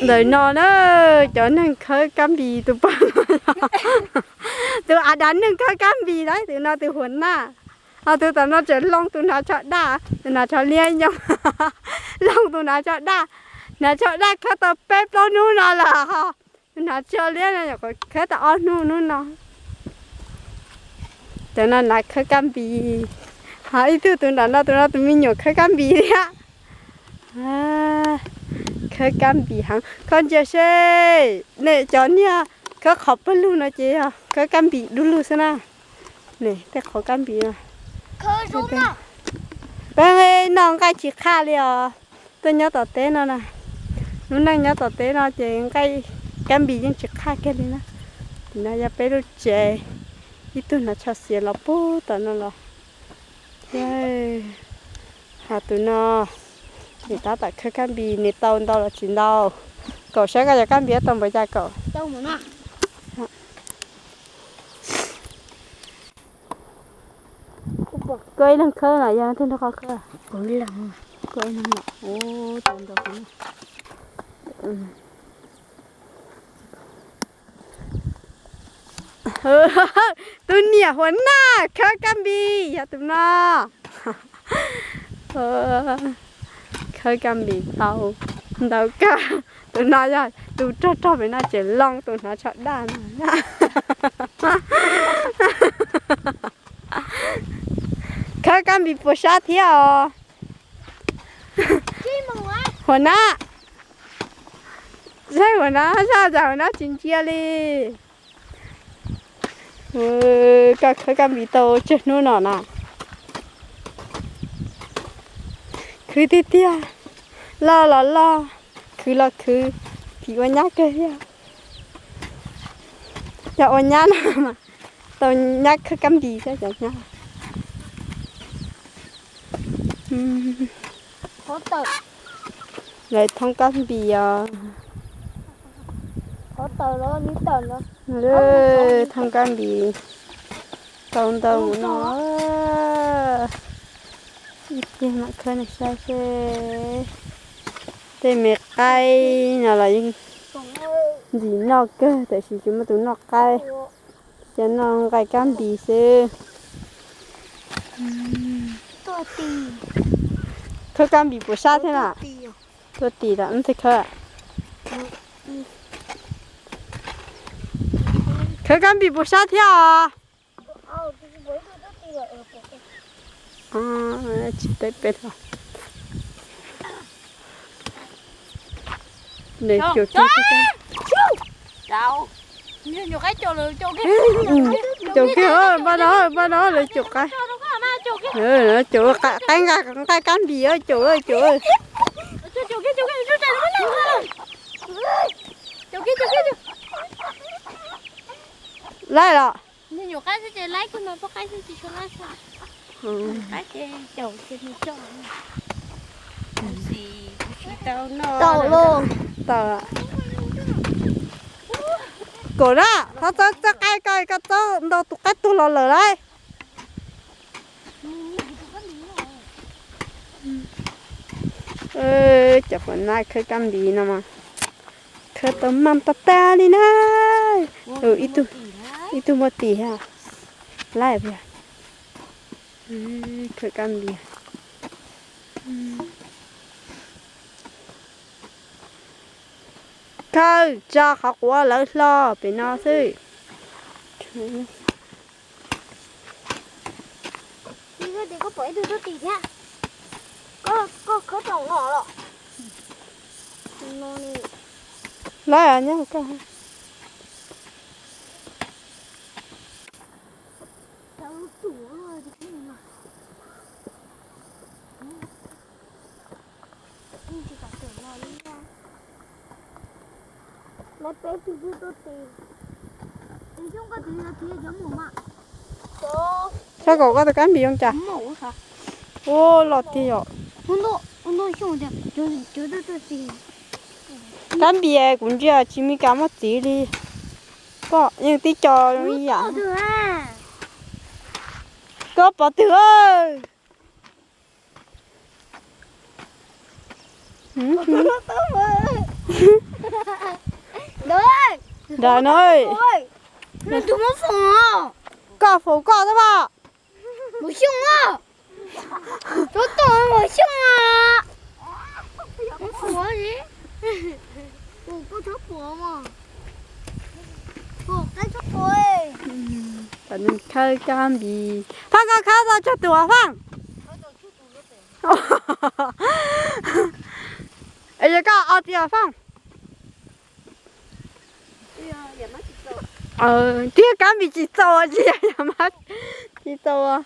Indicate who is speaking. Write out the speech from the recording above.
Speaker 1: đời nó cho nên khơi cam bì tụi bạn tụi đánh nên khơi cam bì đấy tụi nó tụi huấn na tụi nó trở long tụi nó chọn đa tụi nó chọn liên nhau long tụi nó chọn đa khơi tụi bếp đó nu nó là ha tụi nó chơi liên này có khơi tụi nu nó cho nên là khơi cam bì hai tụi nó tụi mình nhiều khơi cam bì á khơi cam bì hăng con chơi xe nè chó nha khơi khóc luôn nó chị à khơi cam bì đu luôn xem nào nè cái khóc cam bì à
Speaker 2: khơi xuống nào
Speaker 1: bên ấy nó cái chỉ khá liền tôi nhớ tao té nó nè nó đang nhớ tao té nó chị cái cam bì nhưng chỉ khá cái này nè nó ra bé lúc trẻ ít tụi nó cho xìa là bố tao nó là hạt tụi nó người ta tại khơi cam bì nè tao là chuyện đâu cậu sẽ cái cam bì tao bây giờ cậu
Speaker 2: đâu mà nè
Speaker 1: cây năng khơi là do thế nó khó khơi
Speaker 2: ôi lần
Speaker 1: cây năng nọ ô tao đâu tôi nhỉ huấn na khơi cam bì ya tụi nó khơi cam bì tao đâu cả tụi nó rồi tụi cho với nó chỉ long tụi nó chọn đàn khơi cam bì bớt sát theo huấn na sai huấn na sao giờ huấn na chín chia đi các khơi cam bì tao chết nữa nọ nè cứ tí tia lo cứ thì oan nhát cái ya cho oan nhát mà tao nhát khơi cam bì thế chẳng nhá
Speaker 2: khó tờ
Speaker 1: lại thông cam bì à
Speaker 2: khó tờ đó ní tờ đó
Speaker 1: thông cam bì tao nó ít tiền mà khơi này sao thế thế mẹ cay nào là gì nó cơ tại vì chúng tụi nó cay cho nó cay cam bì xưa
Speaker 2: tôi tì
Speaker 1: khơi cam bì bữa sao thế nào tôi tì là không thích khơi khơi cam bì bữa sao thế à chỉ tới bên thôi này chỗ kia
Speaker 2: đâu nhiều cái chỗ lừa chỗ kia
Speaker 1: chỗ kia ơi ba đó lấy chỗ cái chỗ cái cam bì ơi chỗ ơi
Speaker 2: chỗ kia
Speaker 1: lại rồi
Speaker 2: nhiều cái sẽ lấy cái mà có cái sẽ cho lấy sao cái cái chậu trên chậu gì tao nó tao luôn
Speaker 1: tao ạ cổ đó nó cho cái cho đâu tụi cái tụi lò lờ đấy chả phải nay khơi cam bì nào mà khơi tôm mắm ta đi này ít tu một tí ha lại bây giờ khơi cam bì khơi cho học quá lỡ lo bị nó chứ
Speaker 2: đi thì có phải đưa tí nha có trồng ngỏ rồi nó này
Speaker 1: lại à nhá cái
Speaker 2: lấy bé thì đưa tôi tiền thì chúng có tiền là kia giống mồm ạ
Speaker 1: sao cậu có được cam bì không chả
Speaker 2: mẫu hả
Speaker 1: ô lọt thì rồi
Speaker 2: nó không được chưa đưa tôi tiền
Speaker 1: cam bì cũng chưa chỉ mới cam một tí đi có nhưng tí cho như vậy có bỏ từ ơi Đã nói.
Speaker 2: Ôi, nó tụi nó phồng à?
Speaker 1: Có phủ có đó bà.
Speaker 2: Một xung à? Tôi tôi một xung à? Nó phồng gì? Ồ, có chó phồng mà. Ồ, cái chó phồng.
Speaker 1: Cho nên khơi cam bì. Phong có khơi ra cho tụi Phong. Ê, giờ có ở tìa Phong. Tìa cam bì chỉ sâu à chị. Giờ mắt chỉ sâu à.